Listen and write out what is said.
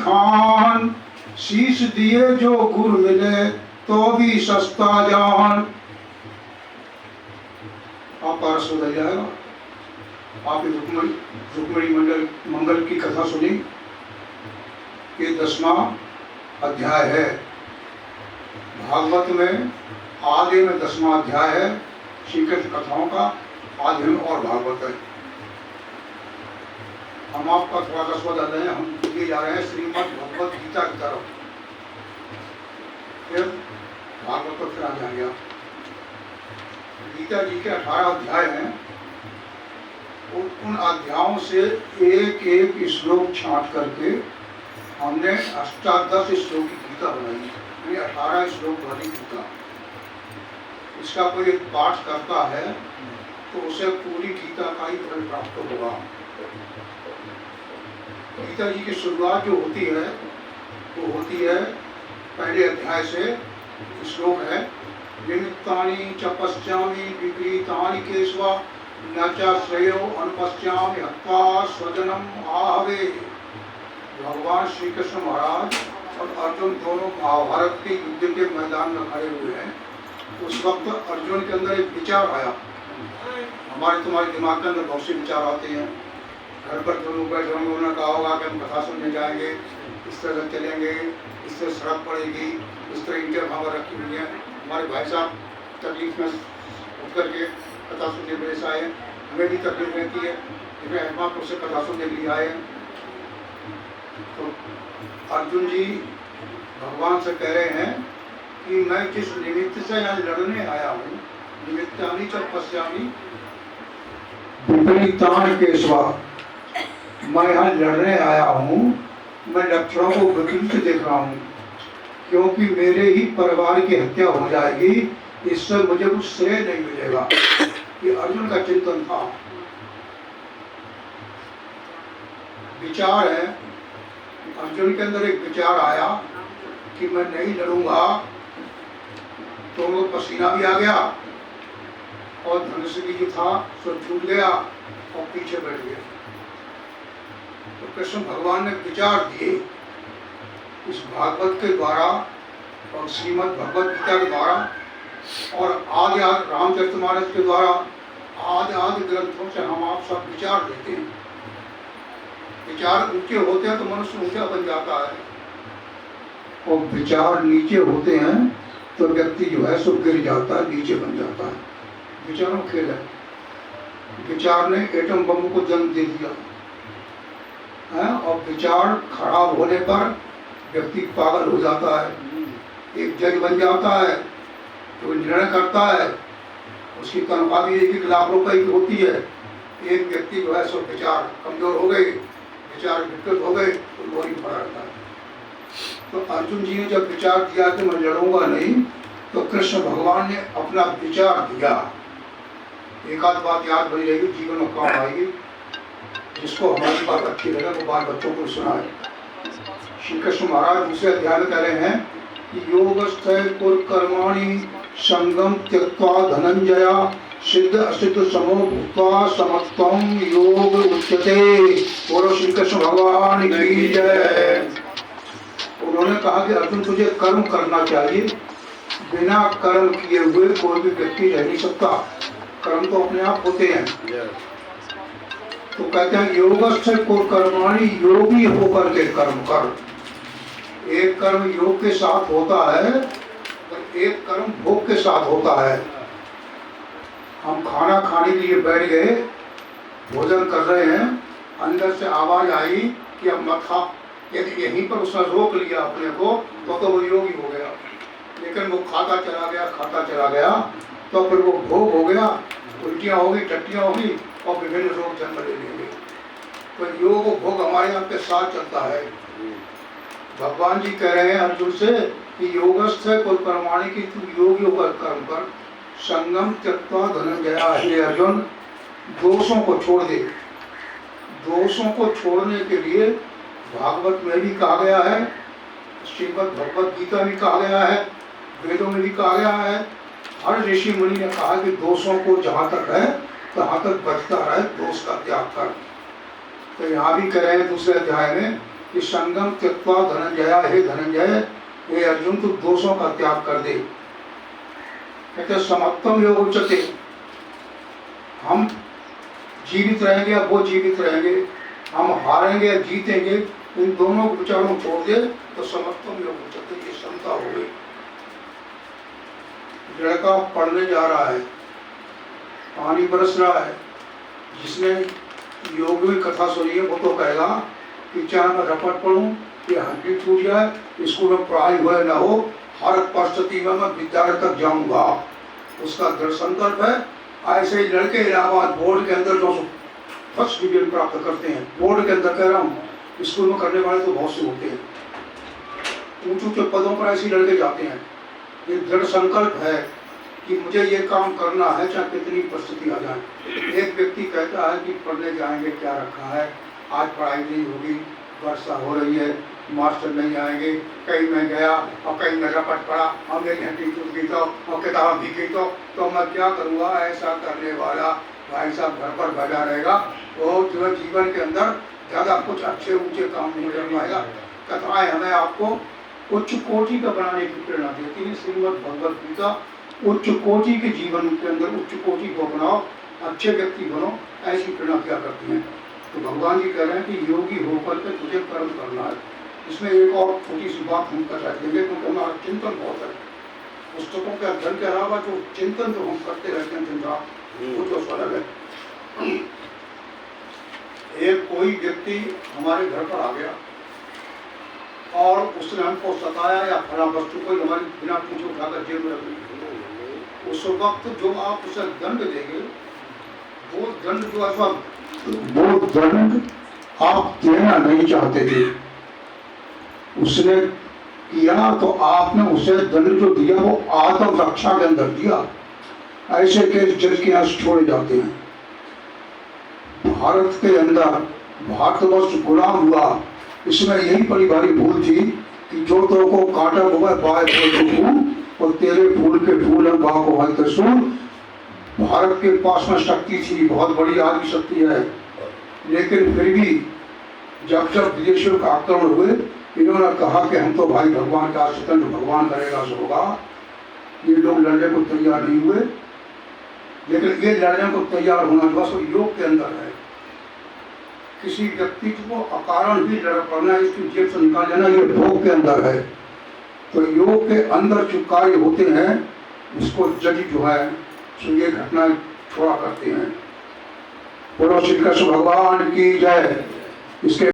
खान शीश दिए जो गुर मिले तो भी सस्ता जान। आपका रस बदल जाएगा। आप रुक्मिणी मंगल की कथा सुनी, ये 10वां अध्याय है भागवत में। आधे में 10वां अध्याय है श्री कृष्ण कथाओं का, आधे में और भागवत है। हम आपका थोड़ा रस बदल रहे हैं, हम ये जा रहे हैं श्रीमद् भगवद गीता की तरफ। फिर भागवत को फिर आ जाएंगे। गीता जी के 18 अध्याय हैं। उन अध्यायों से एक एक श्लोक छांट करके हमने 18 श्लोक की गीता बनाई, 18 श्लोक वाली गीता। इसका कोई एक पाठ करता है तो उसे पूरी गीता का ही फल प्राप्त होगा। गीता जी की शुरुआत जो होती है वो होती है पहले अध्याय से। श्लोक है, निमित्तानि च पश्यामि विपरीतानि केशवा न च श्रेयो अनुपश्यामि हत्वा स्वजनम आहवे। भगवान श्री कृष्ण महाराज और अर्जुन दोनों महाभारत के युद्ध के मैदान में खड़े हुए हैं। उस वक्त अर्जुन के अंदर एक विचार आया। हमारे तुम्हारे दिमाग के अंदर बहुत से विचार आते हैं। घर पर जो लोग बैठे होंगे उन्होंने कहा होगा कि हम कथा सुनने जाएंगे, इस तरह चलेंगे, इस तरह सड़क पड़ेगी, इस तरह ईंटें भावर रखी हुई हैं। हमारे भाई साहब तकलीफ में उठ करके कथा सुनने के लिए आए, हमें भी तकलीफ रहती है, लेकिन अहमापुर से कथा सुनने के लिए आए। तो अर्जुन जी भगवान से कह रहे हैं कि मैं जिस निमित्त से यहाँ लड़ने आया हूँ, निमित्तानि च पश्यामि विपरीतानि केशवा, मैं यहाँ लड़ने आया हूँ, मैं लक्षणों को विपरीत देख रहा हूँ, क्योंकि मेरे ही परिवार की हत्या हो जाएगी, इससे मुझे कुछ श्रेय नहीं मिलेगा। ये अर्जुन का चिंतन था, विचार है। अर्जुन के अंदर एक विचार आया कि मैं नहीं लड़ूंगा, तो वो पसीना भी आ गया और धनुष भी जो था सो छूट गया और पीछे बैठ गया। तो कृष्ण भगवान ने विचार दिए इस भागवत के द्वारा और श्रीमद् भगवद गीता के द्वारा और आदि रामचरितमानस के द्वारा, आदि ग्रंथों से हम आप सब विचार देते हैं। विचार ऊंचे होते हैं तो मनुष्य ऊंचा बन जाता है, और विचार नीचे होते हैं तो व्यक्ति जो है सो गिर जाता है, नीचे बन जाता है। विचारों खेल है। विचार ने एटम बम को जन्म दे दिया है, और विचार खराब होने पर व्यक्ति पागल हो जाता है, एक जज बन जाता है, तो निर्णय करता है, उसकी तनख्वाह भी 1 लाख रुपए की होती है। एक व्यक्ति जो है सो विचार कमजोर हो गए, विचार विकृत हो गए तो वही पड़ा रहता है। तो अर्जुन जी ने जब विचार दिया कि मैं लड़ूंगा नहीं, तो कृष्ण भगवान ने अपना विचार दिया। एक आध बात याद बनी रहेगी, जीवन में काम आएगी, जिसको हमारी बात अच्छी लगे वो बात बच्चों को सुनाए। श्री कृष्ण महाराज दूसरे अध्याय में कह रहे हैं कि योगस्थैर् कुर्कर्माणि संगम त्यक्त्वा धनंजया सिद्ध असिद्ध समो भूत्वा समत्वं योग उच्यते। बोलो श्री कृष्ण भगवान की जय। उन्होंने कहा कि अर्जुन तुझे कर्म करना चाहिए, बिना कर्म किए हुए कोई भी व्यक्ति रह नहीं सकता। कर्म तो अपने आप होते हैं। तो कहते हैं योगस्थ कुर्कर्माणि, योगी होकर के कर्म कर। एक कर्म योग के साथ होता है और एक कर्म भोग के साथ होता है। हम खाना खाने के लिए बैठ गए, भोजन कर रहे हैं, अंदर से आवाज आई कि अब मत खा। यदि यहीं पर उसने रोक लिया अपने को तो वो योगी हो गया। लेकिन वो खाता चला गया तो फिर वो भोग हो गया, उल्टियाँ होगी, टट्टियाँ होगी और विभिन्न रोग जन्म ले लेंगे। तो योग भोग हमारे यहाँ के साथ चलता है। भगवान जी कह रहे हैं अर्जुन से कि योगस्थ कुर्कर्माणि की तू योग होकर कर्म कर, संगम त्यक्त्वा धनंजया। हे अर्जुन, दोषों को छोड़ दे। दोषों को छोड़ने के लिए भागवत में भी कहा गया है, श्रीमद् भगवद गीता भी कहा गया है, वेदों में भी कहा गया है। हर ऋषि मुनि ने कहा कि दोषों को जहाँ तक है तहाँ तक बचता रहे, दोष का त्याग कर। तो यहाँ भी कह रहे हैं दूसरे अध्याय में कि संगम त्यक्त्वा धनंजय, हे धनंजय, हे अर्जुन, तू दोषों का त्याग कर दे। कहते समत्वम योग उच्यते, हम जीवित रहेंगे या वो जीवित रहेंगे, हम हारेंगे या जीतेंगे, इन दोनों विचारों को छोड़ दे तो समत्वम योग उच्यते, ये क्षमता हो गई। लड़का पढ़ने जा रहा है, पानी बरस रहा है, जिसने योग की कथा सुनी है वो तो कहेगा कि चाहे मैं रपट पढ़ूं कि हड्डी टूट जाए, स्कूल में पढ़ाई हुए ना हो, हर परिस्थिति में मैं विद्यालय तक जाऊंगा, उसका दृढ़ संकल्प है। ऐसे ही लड़के इलाहाबाद बोर्ड के अंदर जो फर्स्ट डिवीजन प्राप्त करते हैं, बोर्ड के अंदर कह रहा हूँ, स्कूल में करने वाले तो बहुत से होते हैं, ऊंचे ऊंचे पदों पर ऐसे लड़के जाते हैं। ये दृढ़ संकल्प है कि मुझे ये काम करना है चाहे कितनी परिस्थिति आ जाए। एक व्यक्ति कहता है कि पढ़ने जाएंगे, क्या रखा है, आज पढ़ाई नहीं होगी, वर्षा हो रही है, मास्टर नहीं आएंगे, कहीं मैं गया और कहीं मैं रपट पड़ा और मेरी हड्डी टूट गई और किताब भीगी तो मैं क्या करूँगा। ऐसा करने वाला भाई साहब घर पर बैठा रहेगा, वो जो है जीवन के अंदर ज़्यादा कुछ अच्छे ऊंचे काम नहीं कर पाएगा। कथाएँ हमें आपको उच्च कोटि का बनाने की प्रेरणा देती है। श्रीमद् भगवद गीता उच्च कोटि के जीवन के अंदर उच्च कोटि को अपनाओ, अच्छे व्यक्ति बनो, ऐसी प्रेरणा क्या करती हैं। तो भगवान जी कह रहे हैं कि योगी होकर के तुझे कर्म करना है। इसमें एक और छोटी सी बात हम कर रखेंगे, क्योंकि हमारा चिंतन बहुत है। पुस्तकों के अध्ययन के अलावा जो चिंतन जो हम करते रहते हैं दिन रात, वो जो स्वलग है। एक कोई व्यक्ति हमारे घर पर आ गया और उसने हमको सताया या फला वस्तु को हमारी बिना पूछे उठाकर जेब में रख दी, उस वक्त जो आप उसे दंड देंगे, वो दंड जो है वो दंड आप देना नहीं चाहते थे, उसने किया तो आपने उसे दंड जो दिया वो आत्म रक्षा के अंदर दिया। ऐसे केस जज के यहाँ छोड़े जाते हैं। भारत के अंदर भारतवर्ष गुलाम हुआ, इसमें यही बड़ी भारी भूल थी कि जो तो को काटा हुआ बाय और तेरे फूल के फूल है बाग को है त्रिशूल। भारत के पास में शक्ति थी, बहुत बड़ी आदि शक्ति है, लेकिन फिर भी जब जब विदेशियों का आक्रमण हुए, इन्होंने कहा कि हम तो भाई भगवान का आश्रित, जो भगवान करेगा सो होगा। ये लोग लड़ने को तैयार नहीं हुए, लेकिन ये लड़ने को तैयार होना बस योग के अंदर है। किसी व्यक्ति को अकारण भी लड़ पड़ना, इसकी जेब से निकाल लेना, ये भोग के अंदर है। तो योग के अंदर जो कार्य होते हैं उसको जज जो है सो ये घटना छोड़ा करते हैं। बोलो श्री कृष्ण भगवान की जय। इसके